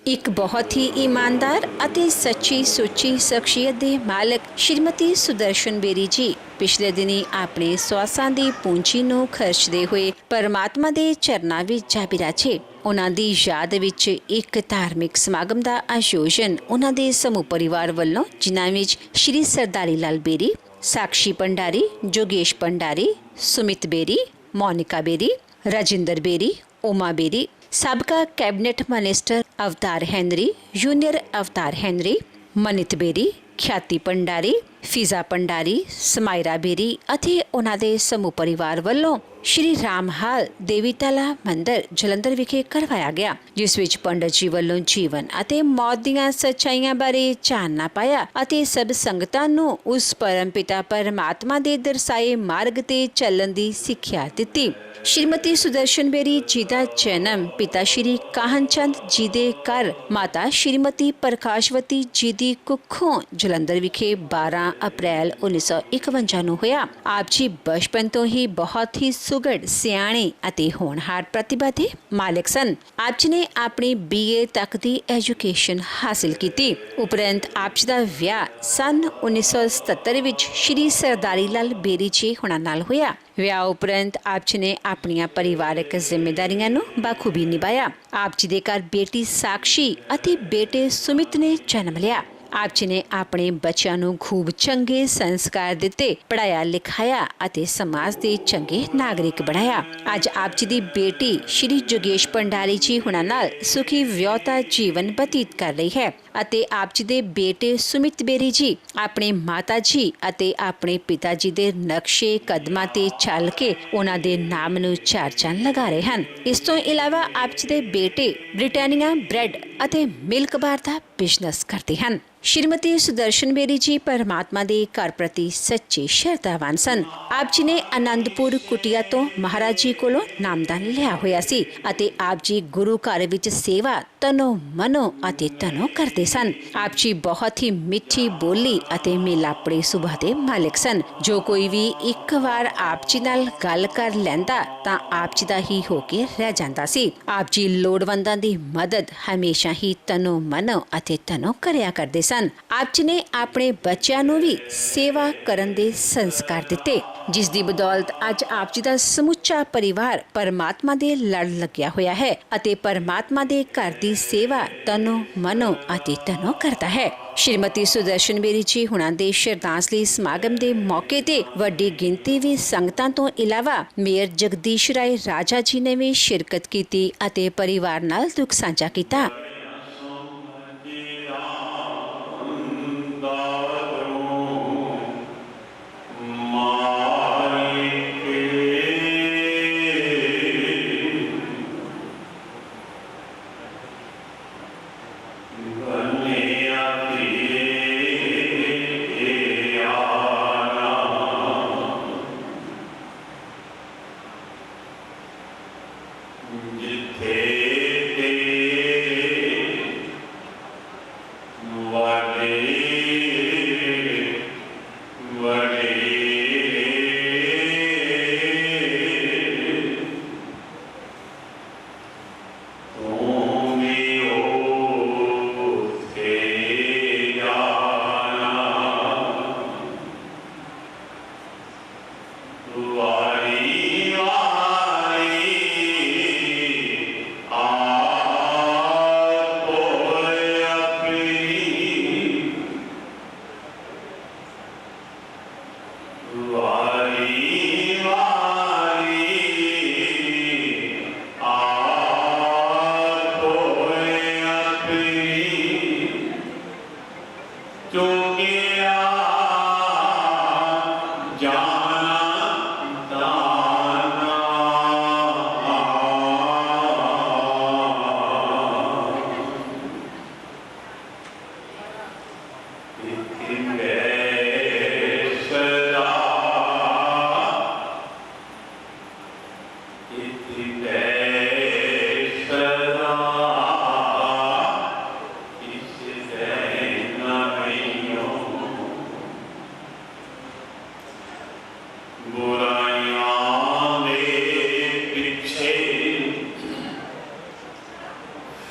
एक बहुत ही ईमानदार ਅਤੇ ਸੱਚੀ ਸੁੱਚੀ ਸ਼ਖਸੀਅਤ ਦੇ ਮਾਲਕ ਸ਼੍ਰੀਮਤੀ ਸੁਦਰਸ਼ਨ ਬੇਰੀ ਜੀ ਪਿਛਲੇ ਦਿਨੀ ਆਪਣੇ ਸਵਾਸਾਂ ਦੀ ਪੂੰਜੀ ਨੂੰ ਖਰਚਦੇ ਹੋਏ ਪਰਮਾਤਮਾ ਦੇ ਚਰਨਾਂ ਵਿੱਚ ਜਾ ਬਿਰਾਜੇ। ਉਹਨਾਂ ਦੀ ਯਾਦ ਵਿੱਚ ਇੱਕ ਧਾਰਮਿਕ ਸਮਾਗਮ ਦਾ ਆਯੋਜਨ ਉਹਨਾਂ ਦੇ ਸਮੂਹ ਪਰਿਵਾਰ ਵੱਲੋਂ, ਜਿਨ੍ਹਾਂ ਵਿੱਚ ਸ਼੍ਰੀ ਸਰਦਾਰੀ ਲਾਲ ਬੇਰੀ, ਸਾਕਸ਼ੀ ਭੰਡਾਰੀ, ਜੋਗੇਸ਼ ਭੰਡਾਰੀ, ਸੁਮਿਤ ਬੇਰੀ, ਮੋਨਿਕਾ ਬੇਰੀ, ਰਾਜਿੰਦਰ ਬੇਰੀ, ਉਮਾ ਬੇਰੀ, ਸਾਬਕਾ ਕੈਬਨਿਟ ਮਿਨਿਸਟਰ ਅਵਤਾਰ ਹੈਨਰੀ, ਜੂਨੀਅਰ ਅਵਤਾਰ ਹੈਨਰੀ, ਮਨਿਤ ਬੇਰੀ, ਖਿਆਤੀ ਭੰਡਾਰੀ, ਫਿਜ਼ਾ ਭੰਡਾਰੀ, ਸਮਾਇਰਾ ਬੇਰੀ ਅਤੇ ਉਹਨਾਂ ਦੇ ਸਮੂਹ ਪਰਿਵਾਰ ਵੱਲੋਂ ਸ਼੍ਰੀ ਰਾਮਹਾਲ ਦੇਵੀਤਲਾ ਮੰਦਿਰ ਜਲੰਧਰ ਵਿਖੇ ਕਰਵਾਇਆ ਗਿਆ, ਜਿਸ ਵਿੱਚ ਪੰਡਤ ਜੀ ਵੱਲੋਂ ਜੀਵਨ ਅਤੇ ਮੌਤ ਦੀਆਂ ਸੱਚਾਈਆਂ ਬਾਰੇ ਚਾਨਣਾ ਪਾਇਆ ਅਤੇ ਸਭ ਸੰਗਤਾਂ ਨੂੰ ਉਸ ਪਰਮ ਪਿਤਾ ਪਰਮਾਤਮਾ ਦੇ ਦਰਸਾਏ ਮਾਰਗ ਤੇ ਚੱਲਣ ਦੀ ਸਿੱਖਿਆ ਦਿੱਤੀ। ਸ਼੍ਰੀਮਤੀ ਸੁਦਰਸ਼ਨ ਬੇਰੀ ਜੀ ਦਾ ਜਨਮ ਪਿਤਾ ਸ਼੍ਰੀ ਕਾਹਨ ਚੰਦ ਜੀ ਦੇ ਘਰ ਮਾਤਾ ਸ਼੍ਰੀਮਤੀ ਪ੍ਰਕਾਸ਼ਵਤੀ ਜੀ ਦੀ ਕੁੱਖੋਂ ਜਲੰਧਰ ਵਿਖੇ 12 ਅਪ੍ਰੈਲ 1951 ਨੂੰ ਹੋਇਆ। ਆਪ ਜੀ ਬਚਪਨ ਤੋਂ ਹੀ ਬਹੁਤ ਹੀ ਸੁਘੜ, ਸਿਆਣੇ ਅਤੇ ਹੋਣਹਾਰ ਪ੍ਰਤਿਭਾ ਦੇ ਮਾਲਕ ਸਨ। ਆਪ ਜੀ ਨੇ ਆਪਣੀ BA ਤੱਕ ਦੀ ਐਜੂਕੇਸ਼ਨ ਹਾਸਿਲ ਕੀਤੀ। ਉਪਰੰਤ ਆਪ ਜੀ ਦਾ ਵਿਆਹ ਸਨ 1977 ਵਿੱਚ ਸ਼੍ਰੀ ਸਰਦਾਰੀ ਲਾਲ ਬੇਰੀ ਜੀ ਹੁਣਾਂ ਨਾਲ ਹੋਇਆ। ਵਿਆਹ ਉਪਰੰਤ ਆਪ ਜੀ ਨੇ ਆਪਣੀਆਂ ਪਰਿਵਾਰਕ ਜ਼ਿੰਮੇਦਾਰੀਆਂ ਨੂੰ ਬਾਖੂਬੀ ਨਿਭਾਇਆ। ਆਪ ਜੀ ਦੇ ਘਰ ਬੇਟੀ ਸਾਕਸ਼ੀ ਅਤੇ ਬੇਟੇ ਸੁਮਿਤ ਨੇ ਜਨਮ ਲਿਆ। ਆਪ ਜੀ ਨੇ ਆਪਣੇ ਬੱਚਿਆਂ ਨੂੰ ਖੂਬ ਚੰਗੇ ਸੰਸਕਾਰ ਦਿੱਤੇ, ਪੜ੍ਹਾਇਆ ਲਿਖਾਇਆ ਅਤੇ ਸਮਾਜ ਦੇ ਚੰਗੇ ਨਾਗਰਿਕ ਬਣਾਇਆ। ਅੱਜ ਆਪ ਜੀ ਦੀ ਬੇਟੀ ਸ਼੍ਰੀ ਜੋਗੇਸ਼ ਭੰਡਾਰੀ ਜੀ ਹੁਣਾਂ ਨਾਲ ਸੁਖੀ ਵਿਆਹੁਤਾ ਜੀਵਨ ਬਤੀਤ ਕਰ ਰਹੀ ਹੈ ਅਤੇ ਆਪ ਜੀ ਦੇ ਬੇਟੇ ਸੁਮਿਤ ਬੇਰੀ ਜੀ ਆਪਣੇ ਮਾਤਾ ਜੀ ਅਤੇ ਆਪਣੇ ਪਿਤਾ ਜੀ ਦੇ ਨਕਸ਼ੇ ਕਦਮਾਂ ਤੇ ਚੱਲ ਕੇ ਉਹਨਾਂ ਦੇ ਨਾਮ ਨੂੰ ਚਾਰ ਚੰਨ ਲਗਾ ਰਹੇ ਹਨ। ਇਸ ਤੋਂ ਇਲਾਵਾ ਆਪ ਜੀ ਦੇ ਬੇਟੇ ਬ੍ਰਿਟਾਨੀਆ ਬ੍ਰੈਡ ਅਤੇ ਮਿਲਕ ਬਾਰ ਦਾ ਬਿਜ਼ਨਸ ਕਰਦੇ ਹਨ। ਸ਼੍ਰੀਮਤੀ ਸੁਦਰਸ਼ਨ ਬੇਰੀ ਜੀ ਪਰਮਾਤਮਾ ਦੇ ਘਰ ਪ੍ਰਤੀ ਸੱਚੇ ਸ਼ਰਧਾਵਾਨ ਸਨ। ਆਪ ਜੀ ਨੇ ਆਨੰਦਪੁਰ ਕੁਟੀਆ ਤੋਂ ਮਹਾਰਾਜ ਜੀ ਕੋਲੋਂ ਨਾਮਦਾਨ ਲਿਆ ਹੋਇਆ ਸੀ ਅਤੇ ਆਪ ਜੀ ਗੁਰੂ ਘਰ ਵਿੱਚ ਸੇਵਾ ਤਨੋ ਮਨੋ ਅਤੇ ਤਨੋ ਕਰਦੇ ਸਨ। ਆਪ ਜੀ ਬਹੁਤ ਹੀ ਮਿੱਠੀ ਬੋਲੀ ਅਤੇ ਮਿਲਾਪੜੇ ਸੁਭਾਅ ਦੇ ਮਾਲਕ ਸਨ। ਜੋ ਕੋਈ ਵੀ ਇੱਕ ਵਾਰ ਆਪ ਜੀ ਨਾਲ ਗੱਲ ਕਰ ਲੈਂਦਾ ਤਾਂ ਆਪ ਜੀ ਦਾ ਹੀ ਹੋ ਕੇ ਰਹਿ ਜਾਂਦਾ ਸੀ। ਆਪ ਜੀ ਲੋੜਵੰਦਾਂ ਦੀ ਮਦਦ ਹਮੇਸ਼ਾ ਹੀ ਤਨੋ ਮਨੋ ਅਤੇ ਤਨੋ ਕਰਿਆ ਕਰਦੇ ਸਨ। ਆਪ ਜੀ ਨੇ ਆਪਣੇ ਬੱਚਿਆਂ ਨੂੰ ਵੀ ਸੇਵਾ ਕਰਨ ਦੇ ਸੰਸਕਾਰ ਦਿੱਤੇ, ਜਿਸ ਦੀ ਬਦੌਲਤ ਅੱਜ ਆਪ ਜੀ ਦਾ ਸਮੁੱਚਾ ਪਰਿਵਾਰ ਪਰਮਾਤਮਾ ਦੇ ਲੜ ਲੱਗਿਆ ਹੋਇਆ ਹੈ ਅਤੇ ਪਰਮਾਤਮਾ ਦੇ ਘਰ ਦੀ ਸੇਵਾ ਤਨੋ ਮਨੋ ਅਤੇ ਤਨੋ ਕਰਦਾ ਹੈ। ਸ਼੍ਰੀਮਤੀ ਸੁਦਰਸ਼ਨ ਬੇਰੀ ਜੀ ਹੁਣਾਂ ਦੇ ਸ਼ਰਧਾਂਜਲੀ ਸਮਾਗਮ ਦੇ ਮੌਕੇ ਤੇ ਵੱਡੀ ਗਿਣਤੀ ਵਿੱਚ ਸੰਗਤਾਂ ਤੋਂ ਇਲਾਵਾ ਮੇਅਰ ਜਗਦੀਸ਼ ਰਾਏ ਰਾਜਾ ਜੀ ਨੇ ਵੀ ਸ਼ਿਰਕਤ ਕੀਤੀ ਅਤੇ ਪਰਿਵਾਰ ਨਾਲ ਦੁੱਖ ਸਾਂਝਾ ਕੀਤਾ।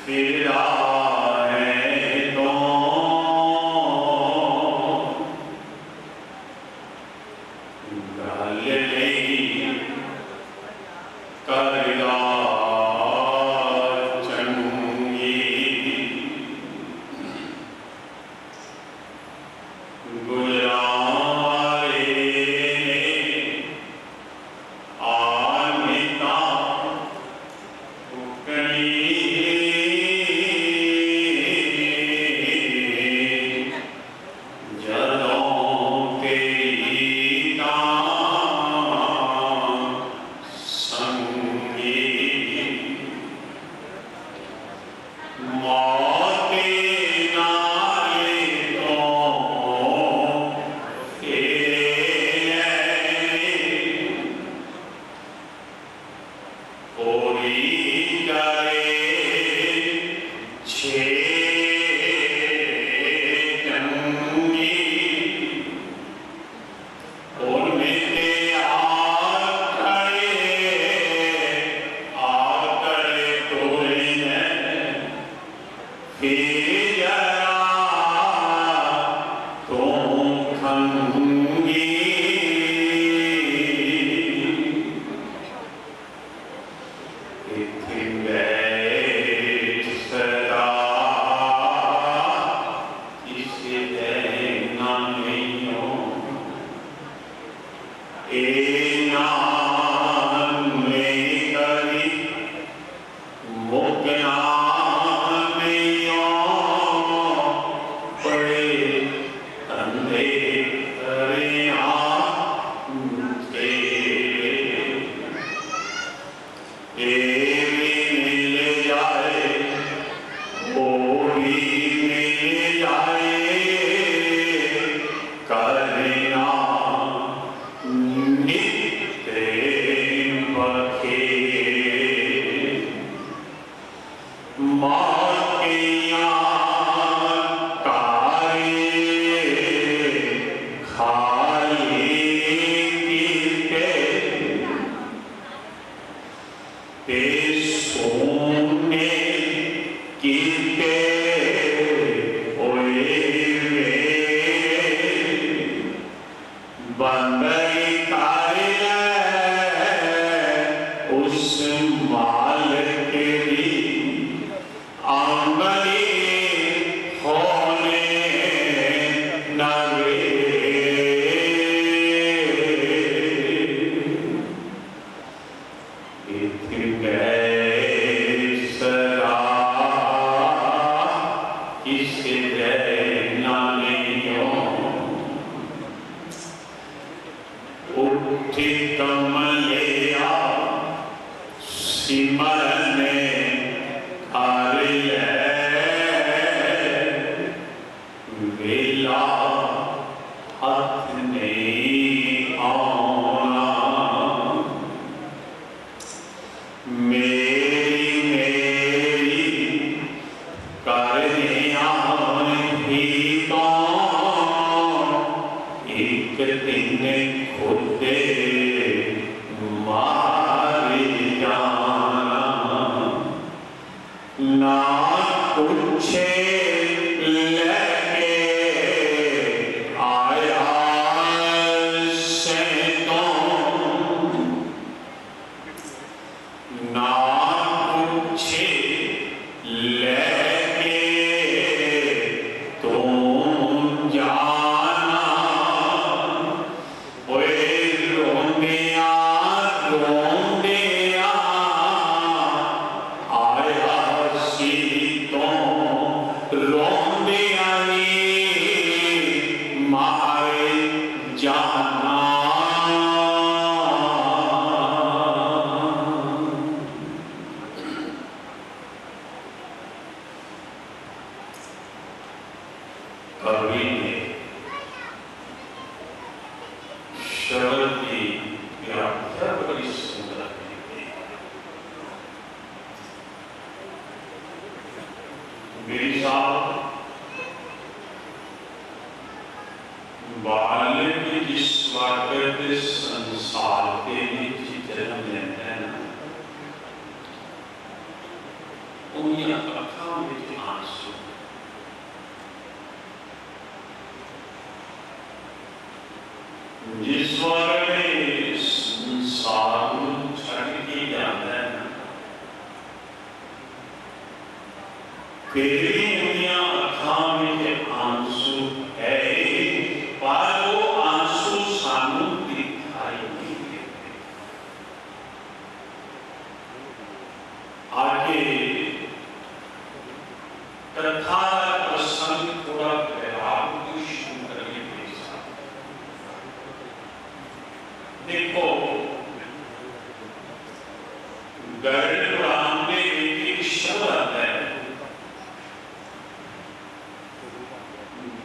Mira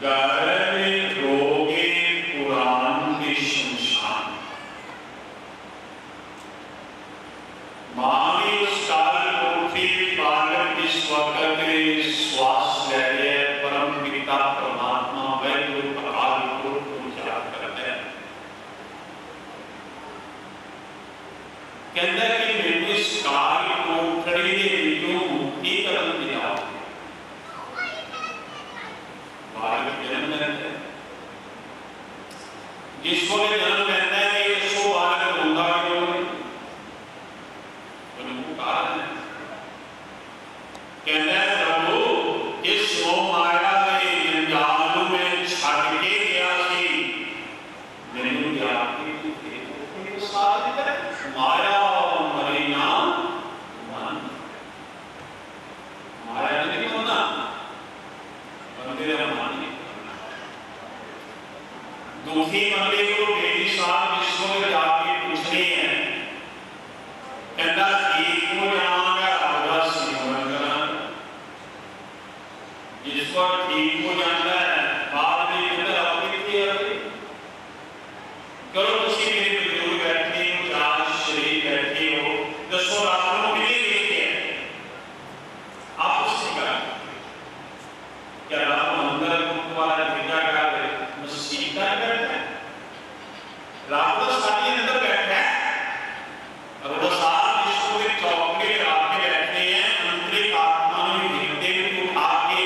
घर में रोगे पुराण के शमशान। माँ ने उस काल कोठे बालक इस वक्त श्वास ले रहे परम पिता परमात्मा वैद्य काल को पूजा करते हैं। कहता है कि मैंने इस काल को खड़ी वीडियो मुक्ति करम दिया। बालक जन्म लेते हैं, जिस वक्त जन्म लेता है कि उसको बालक रोंदा क्यों है? उनको कारण है। कहता है प्रभु इस मोह माया के जंजाल में छड़ के गया सी, मैंने जाके तुझे साथ माया मरे ना मन। माया नहीं होना, बंदे मन नहीं करना। दुखी बंदे को बेटी साहब विश्व में जाके पूछने हैं, कहता ठीक हो जाऊंगा आपका सिमरन करना। जिसको ठीक हो जाता है बाद में कहता अपनी करो तुसी मेरे बुजुर्ग बैठे हो, चार शरीर बैठे हो, दसो रातों के लिए लेके आप उससे करा क्या रात मंदिर तुम्हारा भेजा कर मस्जिद का बैठा है, रात को सारी अंदर बैठा है और वो साथ इसको एक चौकड़े रात में बैठे हैं। अंतरिक आत्मा में गिरते हुए उठा के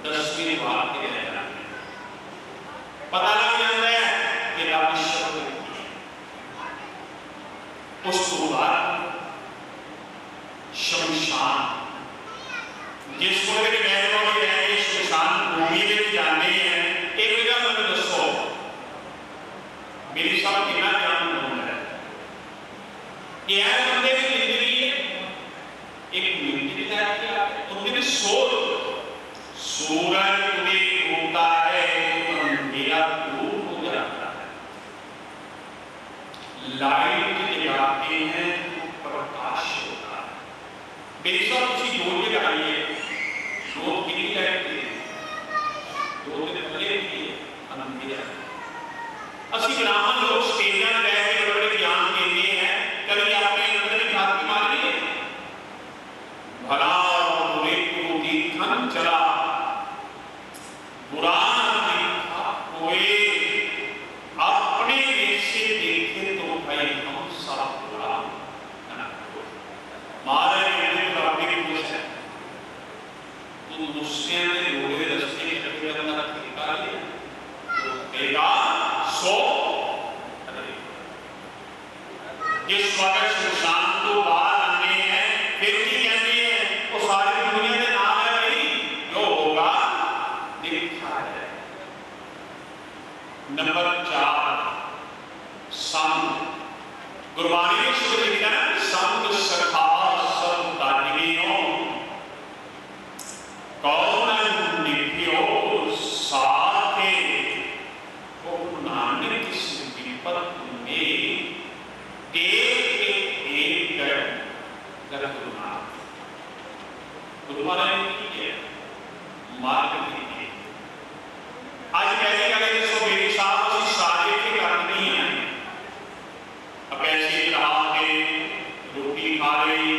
10वीं बात के रहना पता लग जाता है कि रब शब्द उसको बाद शमशान जिसको मेरे बहनों में रहेंगे शमशान भूमि में जाने हैं। एक जगह मुझे दसो मेरी सब कितना ज्ञान होना है कि यार बंदे की जिंदगी एक मिनट की उनकी सोच सूरज उदय होता है तो अंधेरा दूर हो जाता है, लाइट जलाते हैं तो प्रकाश होता है। मेरी सब किसी दो जगह आई है, दो कितनी लाइट थी, दो दिन पहले थी अंधेरा। असली ब्राह्मण लोग स्टेशन में बैठ के बड़े ज्ञान देते हैं, कभी आपने अंदर में हाथ की मार ली भला बुरे को तीर्थन चला बुरा देखा कोई अपने से देखे तो भाई हम सब बुरा मारे है तो मुझसे जोड़े रस्ते कटे करना ठेका लिया सो जिस वक्त शमशान तो बाहर आने हैं फिर की कहते हैं वो सारी दुनिया के नाम है भाई जो होगा देखा है। नंबर 4 संग गुरबाणी में शुरू लिखा है संग सखा सब ताजगियों कौन नित्यो साथे वो नानक किस विपत में एक कर मार्ग दीजिए। आज पहले क्या कहते सो मेरे साथ उसी सारे के कारण नहीं है। अब ऐसे रहा के रोटी खा रही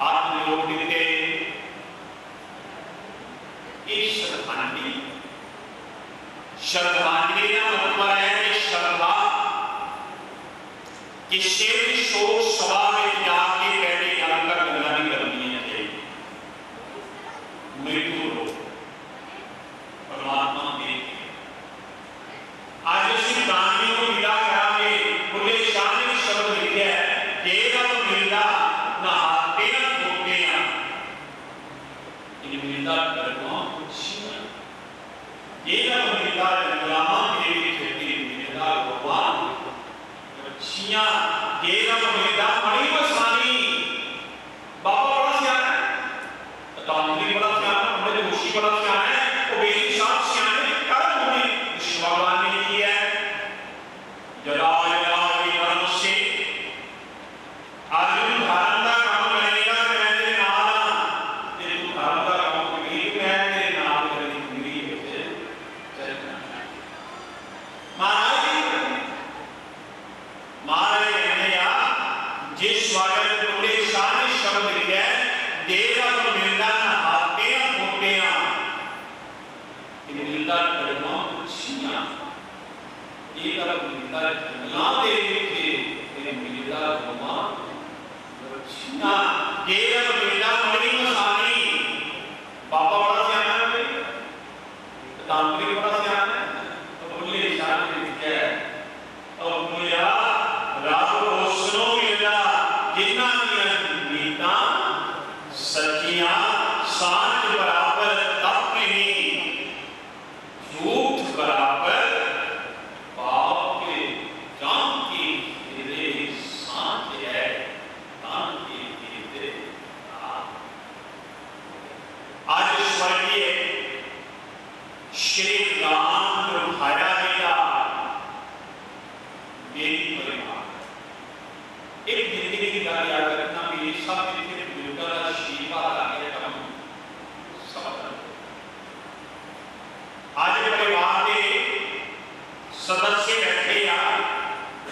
हाथ में रोक देते श्रद्धांजलि का मतलब है कि श्रद्धा किसी भी शोक सभा में जाके पहले ज्ञान का गंगा नहीं करनी चाहिए। मृत्यु लोग परमात्मा देखे आज उसी प्राणियों को विदा करावे बोले शान शब्द लिखे है जेगा तो मिलता ना हाथे ना धोते ना ये मिलता करना कुछ जेगा तो मिलता जंगलामा देवी खेती मिलता भगवान छिया जेगा तो मिलता बड़ी बसानी बाबा बड़ा सियाना है तांत्रिक बड़ा सियाना है बड़े ऋषि बड़ा सियाना है वो बेटी साथ सियाने कर्म होने भगवान ने किया है जला जला की कर्म से अर्जुन धर्म का काम करेगा तो मैं तेरे नाल तेरे धर्म का काम करेगी मैं तेरे नाल करेगी केवल बेटा मणि मसानी बाबा बड़ा सियाना है, तांत्रिक बड़ा सियाना है, तो बोले शान लिखा है और मुझे रब उसनो मिला जिन्ना दिया नीता सच्चियां सांच बराबर तप नहीं, झूठ बराबर पाप के जान की तेरे सांच है, तान की तेरे आज स्वर्गीय श्री राम भाया बेटा मेरी परिवार एक जिंदगी की गल याद रखना भी सब जितने बुजुर्गों का आशीर्वाद आ गया कम सब आज परिवार के सदस्य बैठे या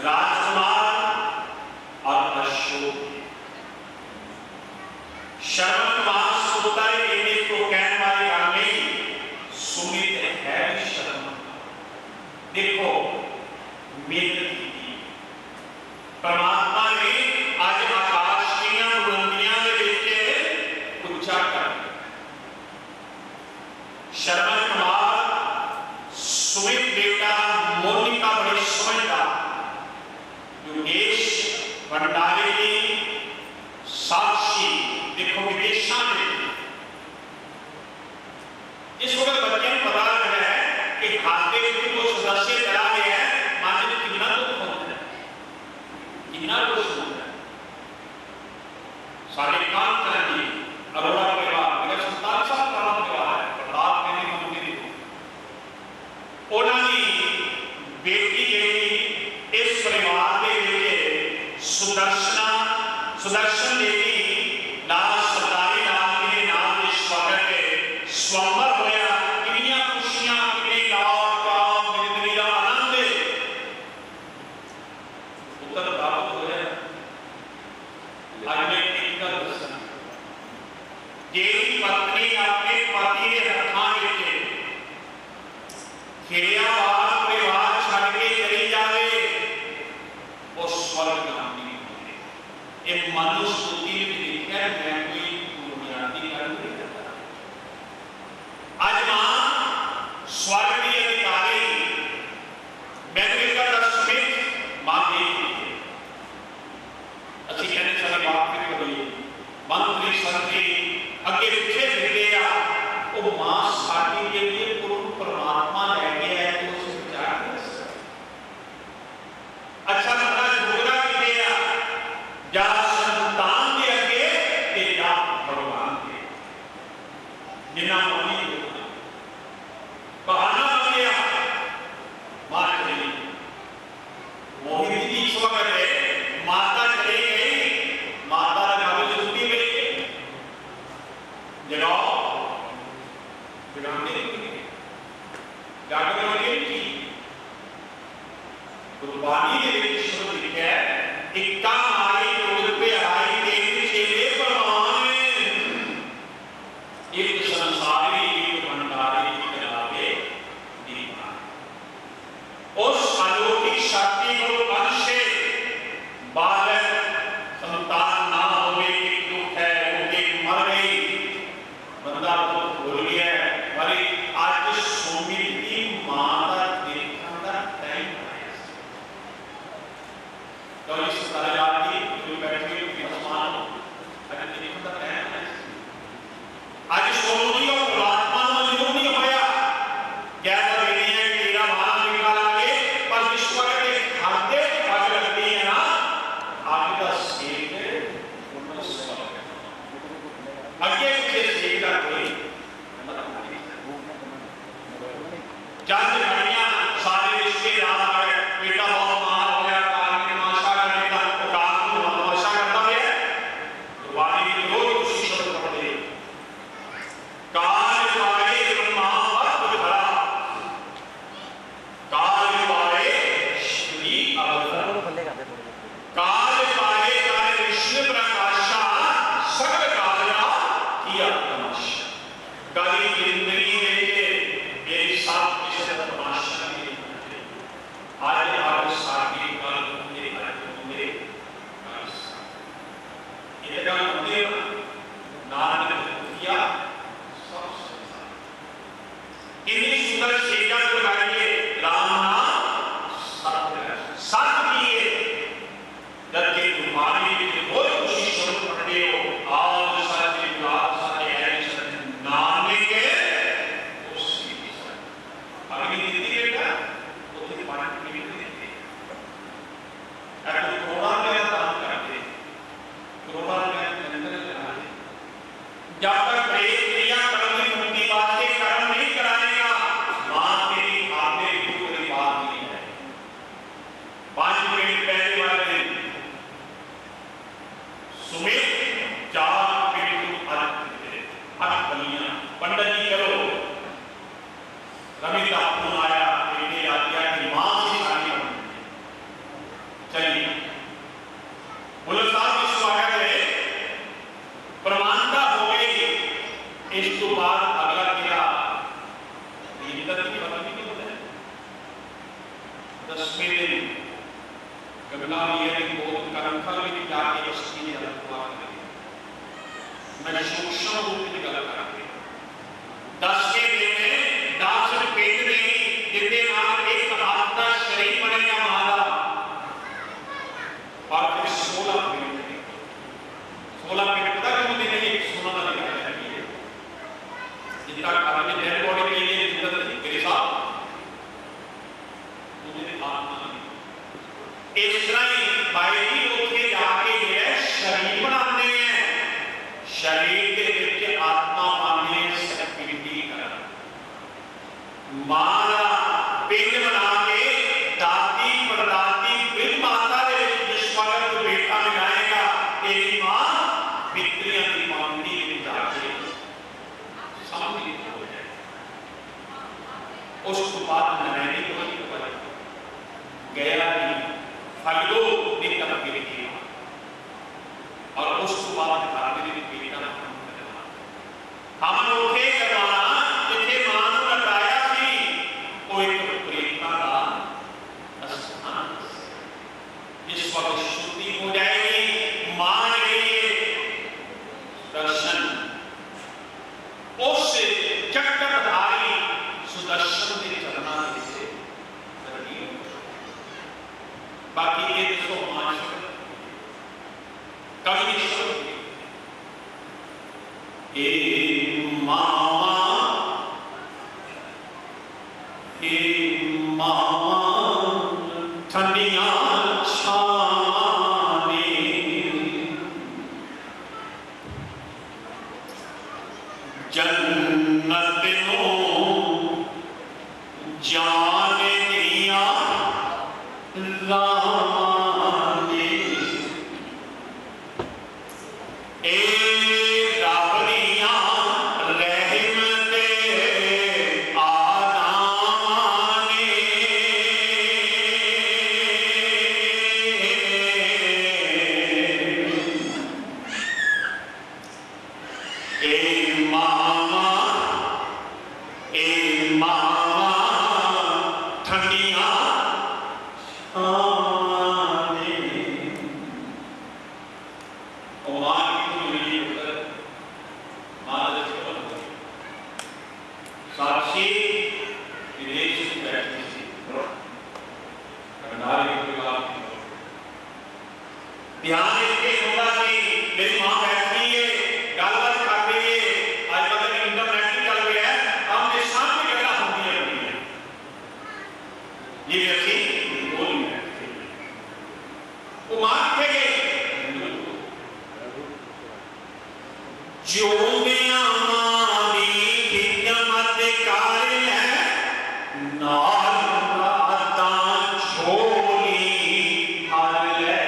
राजकुमार और अशोक शर्मा कुमार सुतारे बेटे को कहने वाले गाने में सुमित है शर्मा देखो मेहनत की परमात्मा ने आज आकाश की बुलंदियां के बेटे ऊंचा कर शर्मा कुमार सुमित बेटा मोनिका बड़ी समझदार योगेश भंडारी की साक्षी देखो विदेशा में इस वक्त बच्चे को पता लग रहा है कि खाते में जो सदस्य चला गया है माने कितना दुख होता है कितना दुख होता है साढ़े काम करेंगे अरोड़ा परिवार मेरा 47 साल पुराना परिवार है प्रताप कहने की मंदिर ओनानी बेटी जेडी इस परिवार के लिए सुदर्शन देवी लाल सरदारी लाल के नाम के स्वागत है स्वंबर होया कितनी खुशियां कितने लाभ काम जिंदगी का आनंद उत्तर प्राप्त होया आज मैं एक का दर्शन जेडी पत्नी अपने पति के हथां विच खिड़िया बार परिवार छड़ के चली जावे और स्वर्ग गामी होवे एक मनुस्तुति में लिखा है मैं कोई बुनियादी कर्म नहीं करता आज मां स्वर्ग की अधिकारी मैग्निका दशमित मां देवी अच्छी कहने सारे बाप के बदलिए मंत्री संतरी अगे पीछे फिरते आ वो मां साडी के लिए पूर्ण परमात्मा ले गया है तो उसे विचार कर अच्छा बंदा झुकरा की गया या संतान के अगे ते या भगवान के बिना मनी बहाना बन गया मां चली मोहिनी जी इस वक्त है माता चली गई माता ने कभी छुट्टी मिली जनाब बिगाड़ने जागरण की गुरबानी के विच शब्द लिखा है इक्का माई जोग पे आई तेरे चेले परमान एक संसारी एक भंडारी कलावे दीवान उस अलौकिक शक्ति को अंश बालक संतान ना होने की दुख है वो मर गई बंदा तो भूल गया अरे आज सुमित की मां का देखने का टाइम आया तो इस तरह की जो बैठे विद्वान अगर देखने का टाइम आया आज सोनी और परमात्मा में जो नहीं होया क्या कर रही है तेरा मां निकाला के पर विश्व के खाते पग लगती है ना आगे का सेठ उनको स्वागत आगे के सेठ का कोई चंद घड़ियां सारे रिश्तेदार आ गए बेटा बहुत महान हो गया काल की माशा करने का काल को माशा करता है तो वाली रोज खुशी शब्द पढ़ते काल वाले ब्रह्मा वक्त धरा काल वाले श्री अवतार काल वाले काल विष्णु प्रकाशा सकल काला किया तमाशा काली जिंदगी में मेरी साथ आज आप साथी कल मेरे ये का मंदिर जब तक प्रेत क्रिया कर्म की मुक्ति वास्ते कर्म नहीं कराएगा, मां तेरी खाते तेरी बात नहीं है। 5 मिनट पहले वाले दिन सुमित 4 मिनट हट बलियां पंडित जी करो। रवि का फोन आया, बेटे आज्ञा की मां से शादी करनी है। चलिए बोलो साहब की स्वागत है, प्रमाणता हो गई। इस तो बाद अगला क्या की पत्नी की होता है 10वें दिन गंगा मैया की गोद करंखल में जाके उसकी जल हुआ करेगी। मैं सूक्ष्म रूप में गल करेंगे 10वें दिन में 10 पेट नहीं जितने नाम एक हाथ का शरीर बनेगा महारा, और फिर 16 पेट 16 पेट पता क्यों नहीं सोना का निकलना चाहिए जितना खाने डेड बॉडी के लिए जितना मेरे साथ मुझे आत्मा इस तरह ही बाई उठे जाके जो है शरीर बनाने हैं, शरीर के विच आत्मा पाने सक्रियती कर मारा पिंड बना के दादी परदादी बिन माता दे जिस वक्त बेटा मिलाएगा तेरी मां पितरियां की मांगनी में जाके सामने हो जाए। उस बाद नैनी को गया नहीं फलो निकल के लिए, और उस बाद खाते दिन बेटा हम उठे करवाना जिथे मां को लगाया सी वो एक प्रेरणा का स्थान। इस वक्त शुद्धि हो जाएगी, मां के दर्शन उस चक्रधारी सुदर्शन के चलना से बाकी ये देखो मानसिक कवि ए मामा ठंडियां छाने जन्नत नो जाने दिया राने ए राबड़ियां रहमते आदाने ए मामा ठंडियां ध्यान इसके होगा कि मेरी मां बैठी है गलबात कर रही है, आजकल इंटरनेट भी चल गया है, हमने सामने गला होती है ये व्यक्ति बोल रहे हैं वो मां थे जो में आमानी हिकमत कार है नाल राता छोली हर ले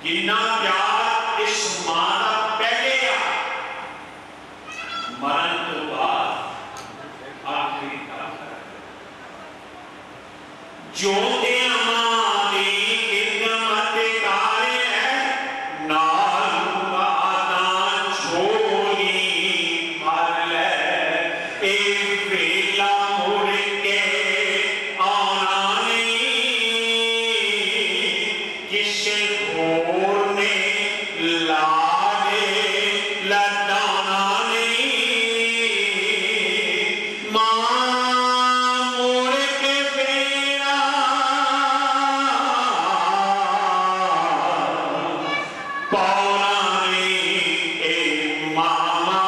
कितना प्यार इस मां का पहले मरण तो बाद आखिरी जो हमारी खिदमत कार है नाल राता छोली हर ले एक वेला मुड़ के आना नहीं किसे और ने लागे लदाना नहीं मां मुड़ के बेड़ा पौना नहीं ए मामा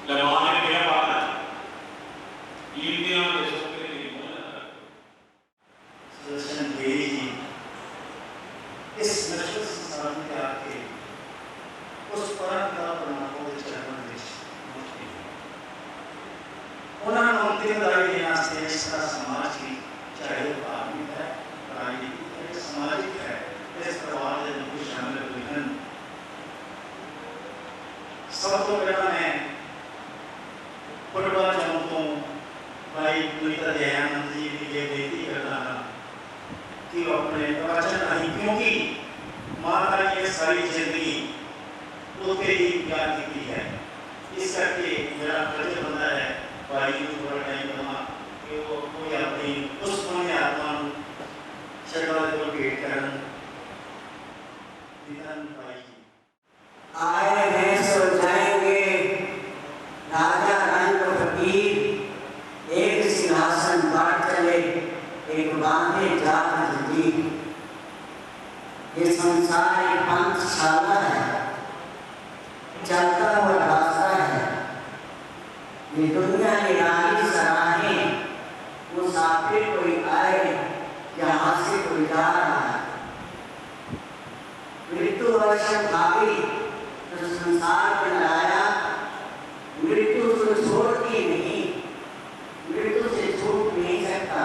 लगाने क्या बात है चाहे धार्मिक है, राजनीतिक है, सामाजिक है, इस परिवार के लोग शामिल हुए हैं। सब तो पहला मैं फुटबॉल चौक तो भाई पुनीता दयानंद जी की ये बेनती करना है कि वो अपने प्रवचन नहीं, क्योंकि माता की सारी जिंदगी उसके ही प्यार की है, इस करके मेरा फर्ज बनता है भाई को थोड़ा टाइम देना कि वो कोई अपनी उस पुण्य आत्मा शरण को भेंट करन। भाई आए हैं सो जाएंगे, राजा रंग फकीर एक सिंहासन बांट चले, एक बांधे जात जंजीर। ये संसार एक पंचशाला है, चलता हुआ रास्ता है। ये दुनिया निराली सराहे, मुसाफिर कोई आए, यहाँ से कोई जा रहा है। मृत्यु अवश्य भावी तो संसार में लाया, मृत्यु को छोड़ती नहीं, मृत्यु से छूट नहीं सकता।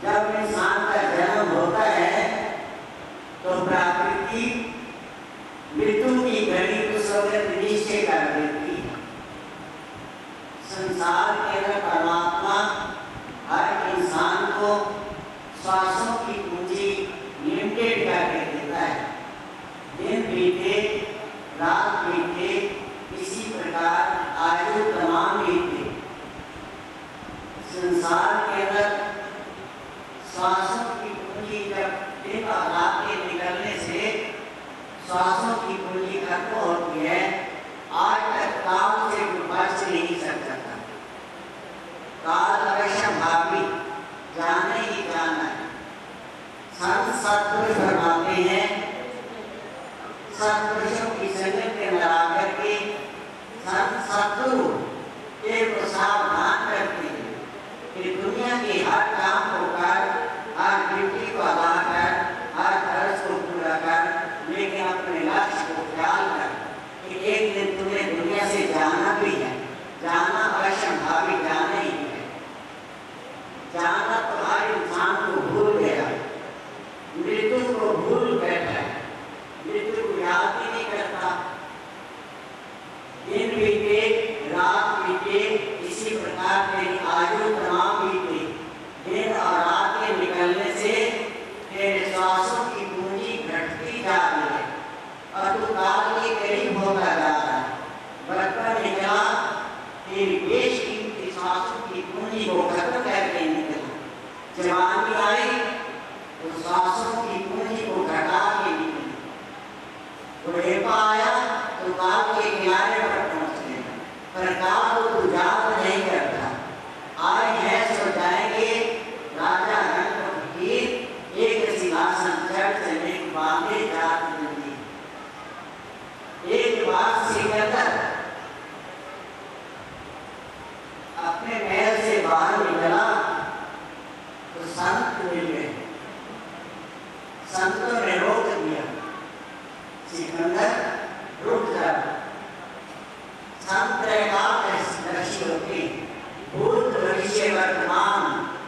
जब इंसान का जन्म होता है तो प्रकृति मृत्यु की घड़ी उस वक्त निश्चय कर देती है। संसार के अंदर परमात्मा हर इंसान को श्वासों की पूंजी लिमिटेड करके देता है। दिन बीते रात बीते इसी प्रकार आयु तमाम बीते। संसार के अंदर श्वासों की पूंजी जब दिन और रात के निकलने से श्वासों की पूंजी खत्म होती है। आज तक काल से बच नहीं सकता था। काल अवश्य भावी, जाने ही जाना है। संत सत्पुरुष फरमाते हैं, सत्पुरुषों की संगत के अंदर आकर के संत सत्गुरु एक सावधान करते हैं कि दुनिया के हर काम को कर, हर ड्यूटी को अदा कर, हर कर्ज को पूरा कर, लेकिन अपने लक्ष्य को ख्याल कर कि एक दिन तुम्हें दुनिया से जाना भी है। जाना अवश्य भावी, जाना ही है। जाना तो हर इंसान को भूल गया, मृत्यु को भूल बैठा है, मृत्यु को याद ही नहीं करता। दिन बीते रात बीते इसी प्रकार तेरी आयु तमाम बीते। दिन और रात के निकलने से तेरे श्वासों की पूंजी घटती जा रही है और तू काल के करीब होता जा रहा है। बचपन निकला, तेरी बेशकीमती श्वासों की पूंजी को खत्म करके निकला। जवानी आई तो श्वासों की पूंजी को घटा के निकली। बुढ़ेपा आया तो काल के किनारे पर पहुंच गए, पर काल को तू याद नहीं करता। आए हैं सो जाएंगे, राजा रंग फकीर एक सिंहासन चढ़ चले, बांधे जात जंजीर। एक बार सिकंदर अपने महल से बाहर निकला तो संत मिल गए। संतों ने रोक दिया, सिकंदर रुक जा। संत त्रैकादशी होते, भूत भविष्य वर्तमान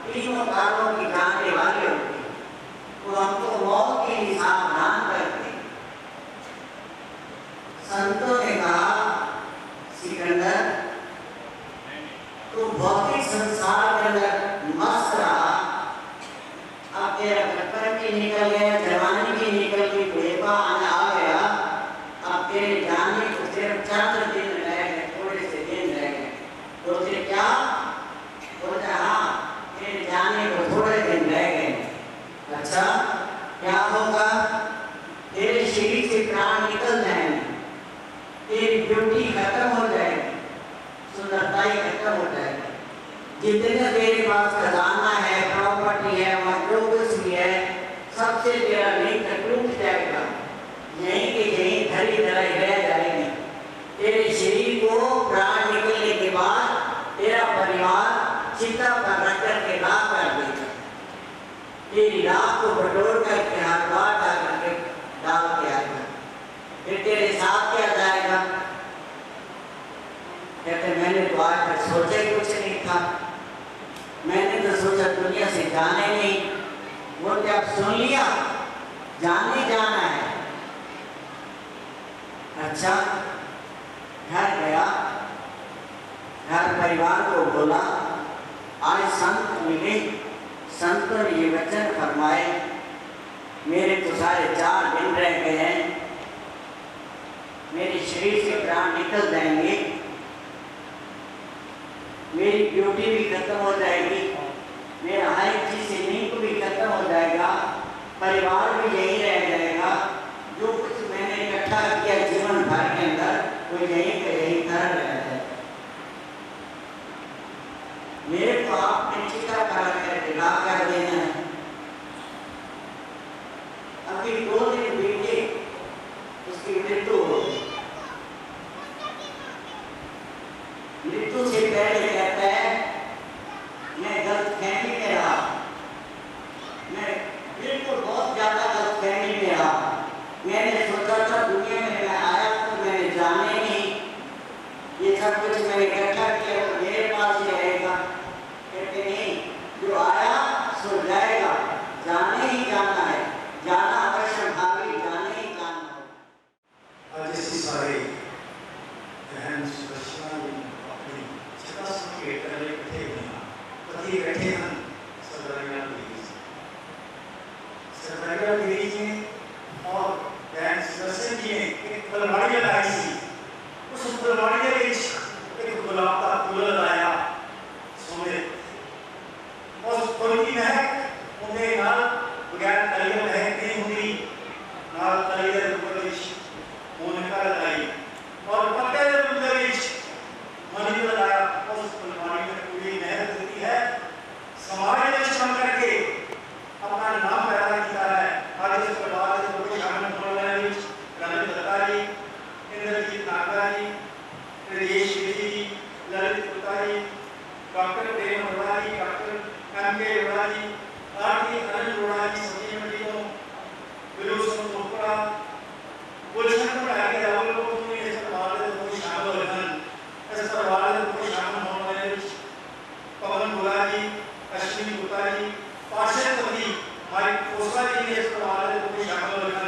तीनों कालों की जानने वाले होते। वो हमको मौत के लिए सावधान करते। संतों ने कहा, सिकंदर तू भौतिक संसार के अंदर मस्त रहा, अब तेरा बचपन भी निकल गया, जवानी भी निकल गई, बुढ़ेपा आ गया। अब तेरे जाने को सिर्फ 4 दिन रह गए, थोड़े से दिन रह गए। तो फिर क्या बोलते? हाँ, तेरे जाने को थोड़े दिन रह गए। अच्छा, क्या होगा? तेरे शरीर से प्राण निकल जाएंगे, तेरी ब्यूटी खत्म हो जाएगी, सुंदरता ही खत्म हो जाएगी। जितने तेरे पास खजाना है, प्रॉपर्टी है, जो कुछ भी है, सबसे तेरा लिंक टूट जाएगा। यहीं के यहीं धरी धराई रह जाएगी। तेरे शरीर को प्राण निकलने के बाद तेरा परिवार चिता पर रख करके राख कर देगा। तेरी राख को बटोर करके हाथ बार डाल करके डाल के आएगा। फिर तेरे साथ क्या जाएगा? कहते मैंने तो आज तक सोचा ही कुछ नहीं था। मैंने तो सोचा दुनिया से जाने नहीं, वो तो अब सुन लिया जाने जाना है। अच्छा, घर गया, घर परिवार को बोला, आज संत मिले, संतों ने ये वचन फरमाए, मेरे तो सारे 4 दिन रह गए हैं, मेरे शरीर से प्राण निकल जाएंगे, मेरी ड्यूटी भी खत्म हो जाएगी, मेरा हर एक चीज से लिंक भी खत्म हो जाएगा, परिवार भी यही रह जाएगा, जो कुछ मैंने इकट्ठा किया जीवन भर के अंदर वो यहीं पे यहीं खड़ा रह जाएगा। मेरे को आपने चिता कर ला कर देना है। अभी 2 दिन बीते, उसकी मृत्यु हो गई। मृत्यु से पहले कहता है, मैं गलतफहमी में रहा, मैं बिल्कुल बहुत ज्यादा गलतफहमी में रहा। मैंने सोचा था दुनिया में मैं आया तो मैंने जाने नहीं, ये सब कुछ मैंने इकट्ठा किया तो मेरे पास ही रहेगा। कहते नहीं, जो आया सो जाएगा, जाने ही जाना है, जाना अवश्य भावी, जाने ही जाना है। आज ऐसे सारे बहन सुरक्षा अपनी छता सुन के बैठे हैं, पति बैठे हैं सरदारिया गिरी जी ने और बहन सुदर्शन जी ने एक फुलवाड़ी लगाई थी। उस फुलवाड़ी के बीच एक गुलाब का फूल लगाया सोने, और फूल की महक उनके नाल बगैर तलिए महक नहीं होती, नाल तलिए मोनिका लगाई और पत्ते के बीच मनी लगाया। उस फुलवाड़ी में पूरी मेहनत होती है, समाज में श्रम करके अपना नाम पैदा किया है। आज इस परिवार से लोग शामिल होने वाले रवि दत्ता जी, इंद्रजीत नागरा जी, राजेश गिरी जी, ललित गुप्ता जी, डॉक्टर प्रेम अरोड़ा जी, डॉक्टर एम.के. अरोड़ा जी, आरती अनिल अरोड़ा जी, सभी मंडियों विलोचन टोकरा गुलशन पढ़ाई के अलावा लोगों को इस परिवार में कोई शामिल होने, इस परिवार में कोई शामिल होने वाले पवन गुला जी, अश्विनी गुप्ता जी, पार्षद पति हमारे कोसला जी ने इस परिवार में कोई शामिल होने,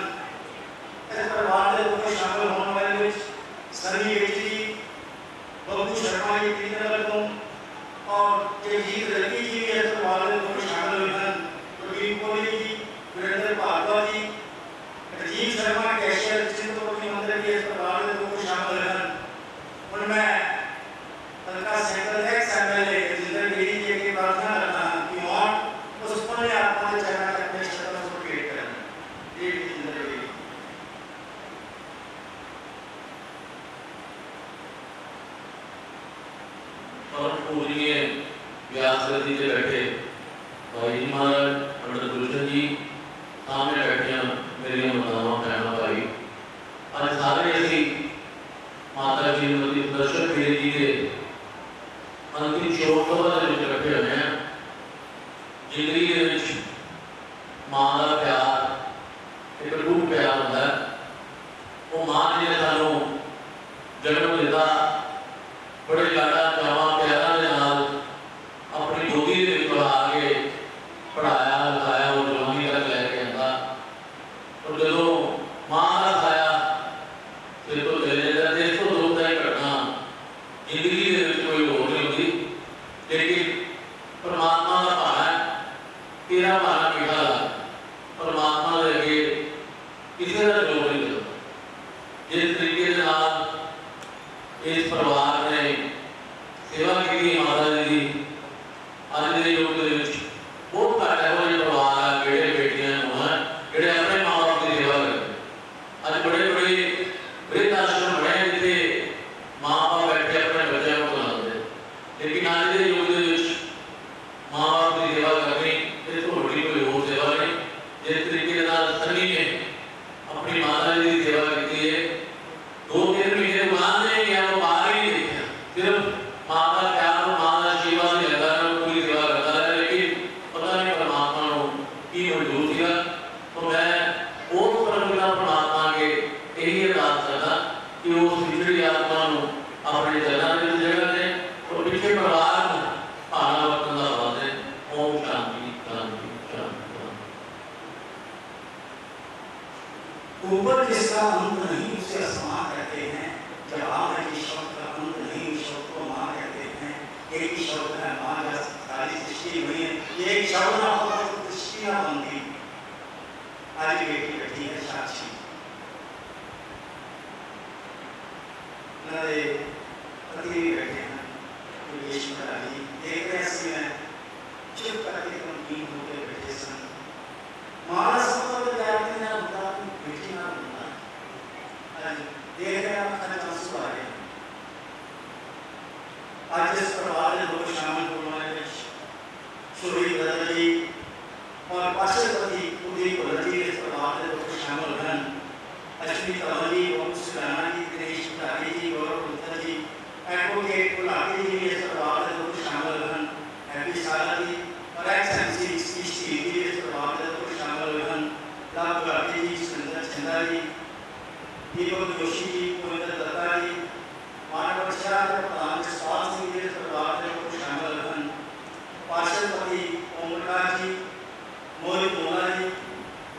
इस परिवार में कोई शामिल होने वाले सनी बेटी, बब्बू शर्मा जी, कृष्ण को और जगजीत लड़की जी भी इस परिवार में कोई शामिल होने, प्रवीण कोहली जी, वीरेंद्र भार्गव जी, राजीव शर्मा कैशियर चिंतपूर्णी मंदिर के इस परिवार में लोग शामिल हैं। उनमें तनका central ex MLA Jinder Giri ji की प्रार्थना करना कि वहाँ उस पुण्य आत्मा के चरण में अपने शरण को भेंट करें। ये जिंदर गिरी और पूरी व्यास गति से बैठे भाई जी महाराज, पंडित गुलशन जी सामने बैठे हैं, मेरी मातावां भैणां भाई, आज सारे असी माता श्रीमती सुदर्शन गिरी जी के अंतिम शोक सभा के इकट्ठे हुए हैं। जिंदगी के मां का प्यार एक रूप प्यार होता है, वो मां जी ने सानू जन्म दिता, बड़े लाड़ा चावां प्यारा के नाल अपनी गोदी के पढ़ा के पढ़ाया लिखाया और जवानी तक लैके आंदा। और जो मां का खाया फिर तो चले जाते, इस तो दुखदाई घटना जिंदगी के कोई होर नहीं होती। एक ही शब्द है, माँ जब सारी सृष्टि हुई है, ये एक शब्द ना हो तो सृष्टि ना बनती। आज बेटी बैठी है साक्षी, मेरे पति भी बैठे हैं, योगेश महाराज देख रहे हैं, मैं चुप करके गमगीन होकर बैठे सन। मानस को तो जाते ना होता, बेटी ना होता, आज देख रहे हैं खाने आंसू आ रहे हैं। आज इस परिवार के लोग शामिल होने में शोरी ब्रदर जी और पार्षदपति कुलदीप भगत जी इस परिवार के लोग शामिल हैं। अश्विनी कमल जी, ओम सुराना जी, दिनेश भंडारी जी, गौरव गुप्ता जी, एडवोकेट गुलाटी जी इस परिवार के लोग शामिल हैं। हैप्पी सारा जी और एक्सएमसी सी जी इस परिवार के लोग शामिल हैं। लाभ गुलाटी जी, सुरेंद्र चंदा जी, दीपक जोशी जी, गोविंद दत्ता जी, मानव शाह प्रधान जसपाल सिंह जी इस परिवार के लोग शामिल हैं। पार्षदपति ओम प्रकाश जी, मोहित मोना जी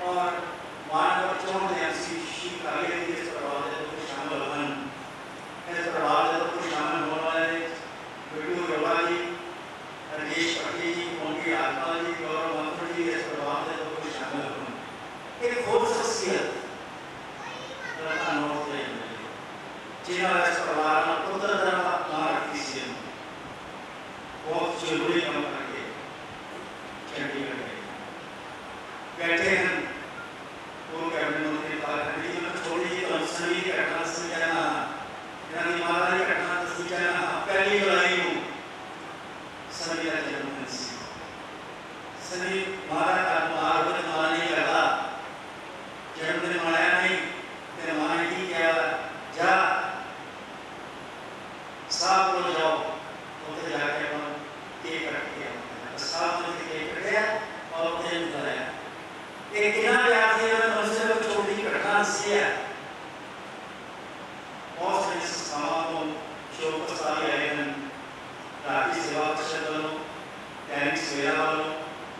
और मानव चौहान एमसी श्री कालिया जी इस परिवार के लोग शामिल हैं। इस परिवार के लोग शामिल होने वाले बिट्टू गौड़ा जी, राजेश पटेल जी, मोंटी राजपाल जी, गौरव मंत्र जी इस परिवार के लोग शामिल हैं। एक और शख्सियत जिन्होंने इस परिवार में पुत्र धर्म रखी सी बहुत जरूरी काम करके चंडीगढ़ गए बैठे हैं। वो कैबिनेट मंत्री पार्टी जी में थोड़ी जी तो सनी की घटना से जाना, यानी माता की घटना से जाना, पहली जुलाई को सनी का जन्मदिन से सनी मारा का मारबत मारा नहीं लगा, जन्मदिन मनाया नहीं, तेरे माँ ने क्या जा साफ हो जाओ, उधर जाके अपन केक कट किया, साफ में केक कटा और उधर निकलाया। एक कितना प्यार से मनुष्य को छोटी घटना से है, बहुत सारे संस्थाओं को शोक प्रस्ताव आए हैं, राष्ट्रीय सेवा परिषद वालों, दैनिक सवेरा वालों,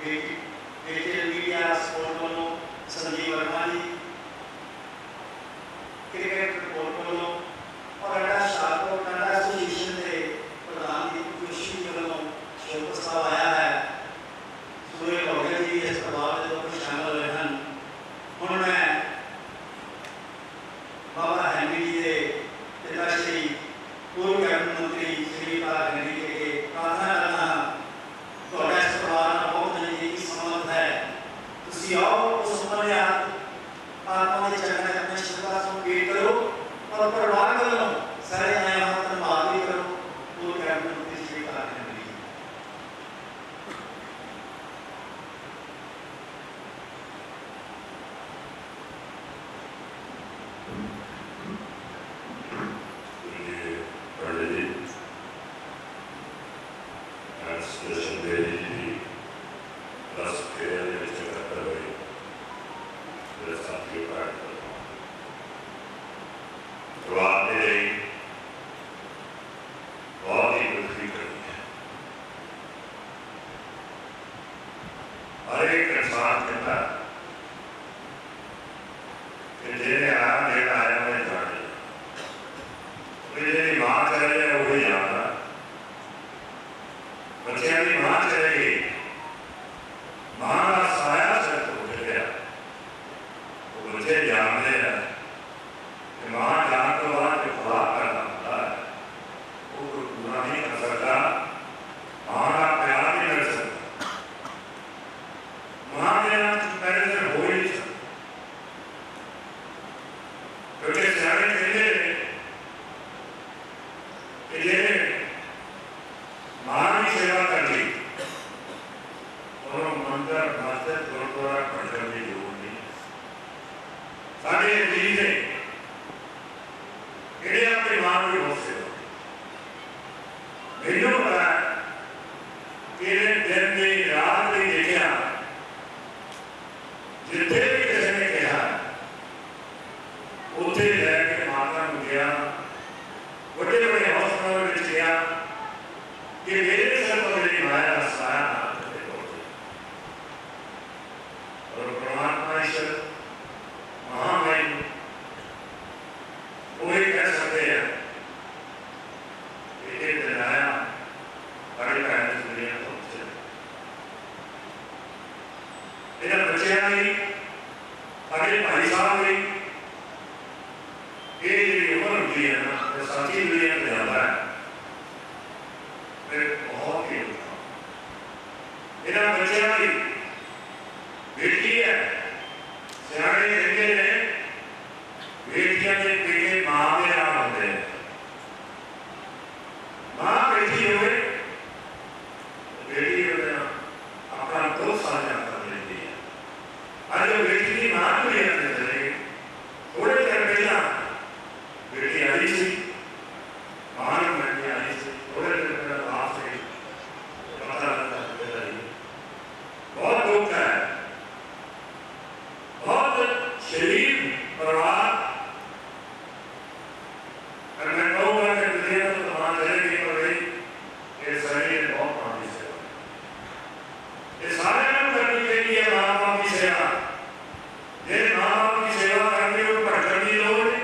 डिजिटल मीडिया स्पोर्ट वालों, संजीव वर्मा जी, क्रिकेट रिपोर्ट वालों और अड्डा शाह को अड्डा एसोसिएशन के प्रधान दीपक जोशी जी वालों शोक प्रस्ताव आया है। सूर्य गौड़ा जी इस परिवार के लोग शामिल हैं। ਹੁਣ मैं बाबा हैनी जी के पिता श्री पूर्व कैबिनेट मंत्री श्री पाल हैनी जी के प्रार्थना करना तो इस परिवार में बहुत नजदीकी संबंध है। तुसी आओ उस उम्र आत्मा के चरणों में अपने श्रद्धा से पेट करो और परिवार वालों सारे नए हाथ बात भी करो। पूर्व कैबिनेट मंत्री श्री पाल हैनी जी मैं बहुत ही इन्होंने बच्चों की बेटी है सियाने कहते हैं बेटियां के बेटे मां के नाम होते हैं मां बेटी हुए बेटी अपना 2 साल कर लेती है आज बेटी की मां को लेकर चले थोड़े देर पहला बेटी आई थी मां ने मैं आई थी थोड़े देर पहले बाप से पता लगा बहुत दुख है बहुत शरीफ परिवार और मैं कहूँगा कि दुनिया तो वहाँ चलेगी पर भाई ये शरीर बहुत मानी सेवा ये सारे काम करने के लिए माँ बाप की सेवा ये माँ बाप की सेवा करने को भटकने की लोग नहीं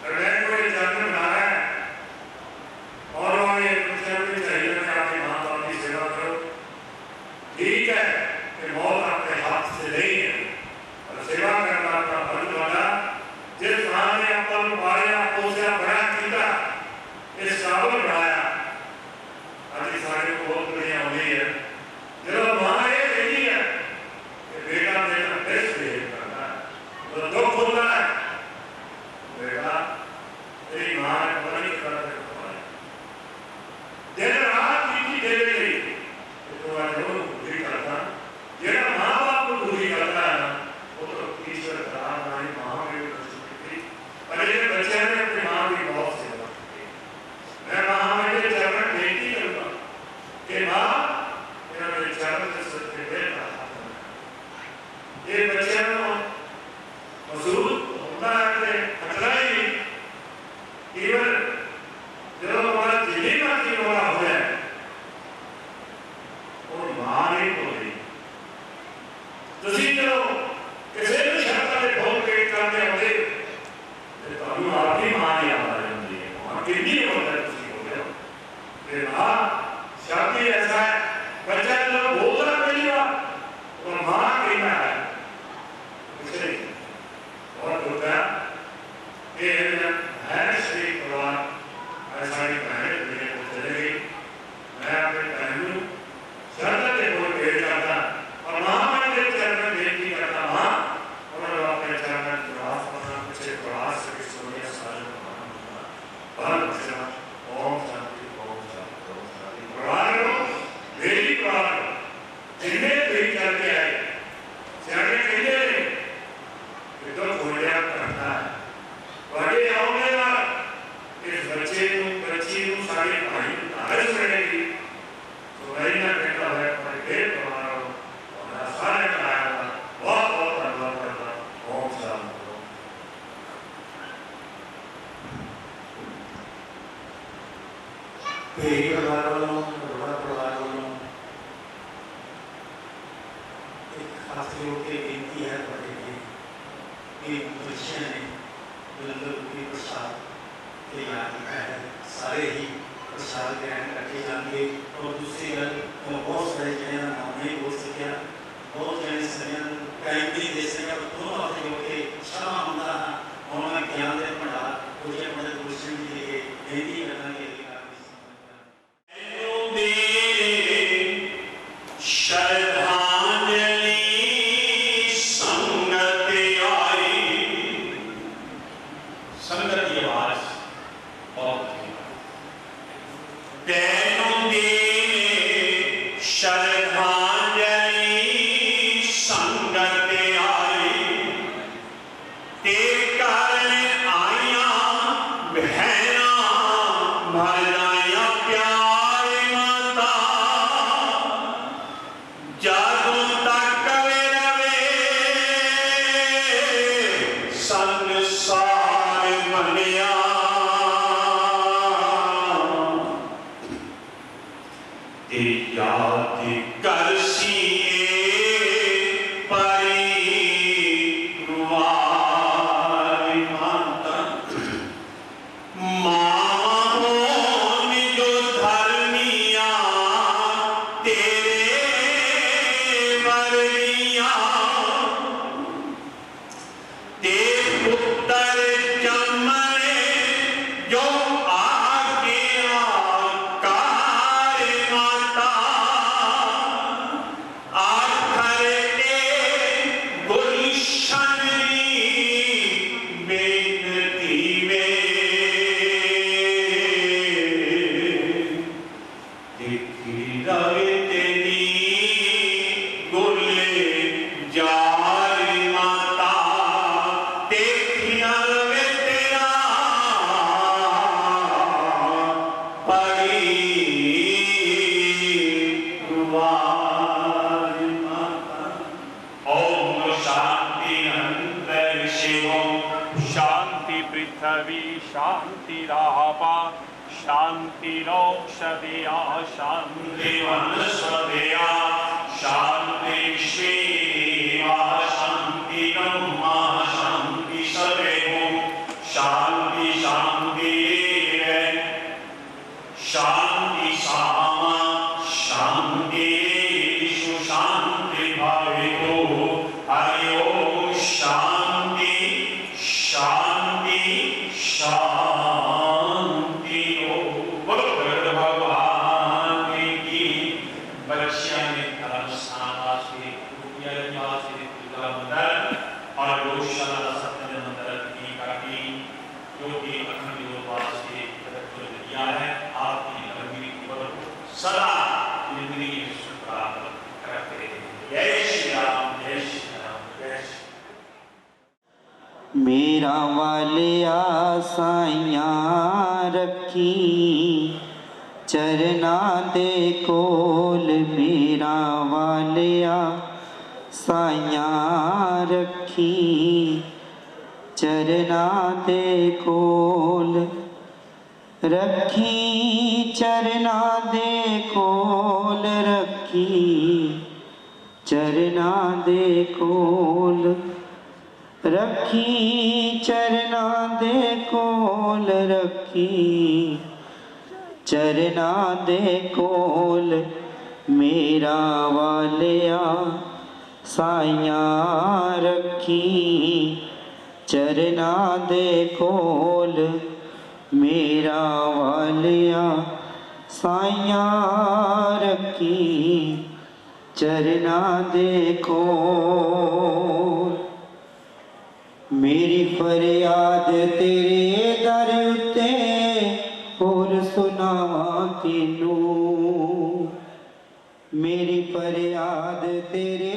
और मैं कोई जन्म बना है और वहाँ ये कुछ चाहिए कि आपके माँ बाप की सेवा करो ठीक है कि मौत अपने हाथ से नहीं है और सेवा करना अपना फर्ज वाला जिस मां ने अपन पाया पोसा बड़ा किया इस काबल बनाया आज सारे को बहुत बढ़िया हुई है जब मां ये कहती है कि बेटा मेरा बेस्ट बिहेव करना है तो दुख होता है बेटा तेरी मां ने पता नहीं कर दिन रात की दे रही तो आज पूरी करता जेड़ा मां बाप को पूरी करता है ना वो तो ईश्वर का हमारी मां भी कर सकती और ये बच्चे ने अपनी मां की बहुत सेवा की मैं मां के चरण बेनती करता कि मां मेरा मेरे चरण से सत्य बेटा ये बच्चे को मजबूत होता है कि खतरा ही केवल जब हमारा जिले का की हो रहा है और मां नहीं बोली ਤੁਸੀਂ ਜਦੋਂ ਕਿਸੇ ਵੀ ਸ਼ਬਦ ਦੇ ਬਹੁਤ ਪੇਟ ਕਰਦੇ ਹੁੰਦੇ ਤੇ ਤੁਹਾਨੂੰ ਆਪਣੀ ਮਾਂ ਦੀ ਯਾਦ ਆ ਜਾਂਦੀ ਹੈ ਮਾਂ ਕਿੰਨੀ ਹੁੰਦਾ ਤੁਸੀਂ ਬੋਲਦੇ ਹੋ ਤੇ ਮਾਂ ਸ਼ਬਦ ਹੀ ਐਸਾ ਹੈ ਬੱਚਾ ਜਦੋਂ ਬੋਲਦਾ ਪਹਿਲੀ ਵਾਰ ਉਹ ਮਾਂ ਕਹਿੰਦਾ ਹੈ ਕਿਸੇ ਬਹੁਤ ਹੁੰਦਾ ਇਹ ਹੈ ਸ਼੍ਰੀ ਪਰਿਵਾਰ ਸਾਡੀ ਭੈਣ ਮੇਰੇ ਕੋਲ ਚਲੇ ਗਈ ਮੈਂ ਆਪਣੇ ਭੈਣ ਨੂੰ ਸ਼ਬਦ ਦੇ ਬਹੁਤ ਪੇਟ ਕਰਦਾ और मां के चरण बेनती करता मां और अपने चरण प्रयास करना कुछ प्रयास के सोनिया सारे भगवान सेवा ओम शांति परिवार को मेरी परिवार जिन्हें भी चलते आए सियाने कहते हैं कि तो खोलिया करता है बड़े आओगे इस बच्चे को सारे भाई आदर्श रहेगी तो वही ना कहता है पर देव परिवार सारे कराया बहुत बहुत धन्यवाद करता ओम शांति परिवार वालों परिवार वालों एक खास लोग की बेनती है पड़ेगी कि बच्चे ने लंगर की प्रसाद तैयार किया है सारे ही प्रसाद ग्रहण करके जाएंगे और दूसरी गल बहुत सारे जने का नाम नहीं बोल सकिया बहुत जने समय टाइम नहीं दे सकिया दोनों हाथ जोड़ के क्षमा मांगता है और मैं ज्ञान दे भंडार पूजे बड़े गुरु जी के बेनती करना के लिए श्रद्धांजलि संगत आई संगत की आवाज बहुत तेनों दे श्रद्धांजलि संगत आई ते कारण आया बहना भलाया प्यार माता जादू तक रवे संसार बनिया ते याद कर सी परिवार माता पुत्र जमने जो आगे शान्तिरापा शान्तिरोषधया शान्तिर्वनस्पतयः शान्ति विश्वेदेवा शान्तिर्ब्रह्मा शान्ति सर्वैः शान्ति शान्तिरेव शान्ति सामा शान्तिरेषु शान्तिर्भवेतु हरि ओम शान्ति शान्ति शान्ति ओम बोलो भगवान की बच्चियां ने धर्मस्थानवासी कुटियावासी दुर्गा मंदिर और गौशाला सत्य मंदिर की काटी जो कि अखंड योगवास के जो दिया है आपकी लंबी उम्र सदा जिंदगी में सुख प्राप्त करते रहे। जय श्री राम जय श्री राम जय श्री मेरा वालिया साइयां रखी चरना दे कोल मेरा वालिया साइयां रखी चरना दे कोल रखी चरना दे कोल रखी चरना दे कोल रखी चरना दे कोल रखी चरना दे कोल मेरा वालिया साइयां रखी चरना दे कोल मेरा वालिया साइयां रखी चरना दे कोल मेरी फरियाद तेरे दर उत्ते होर सुनावां किनू मेरी फरियाद तेरे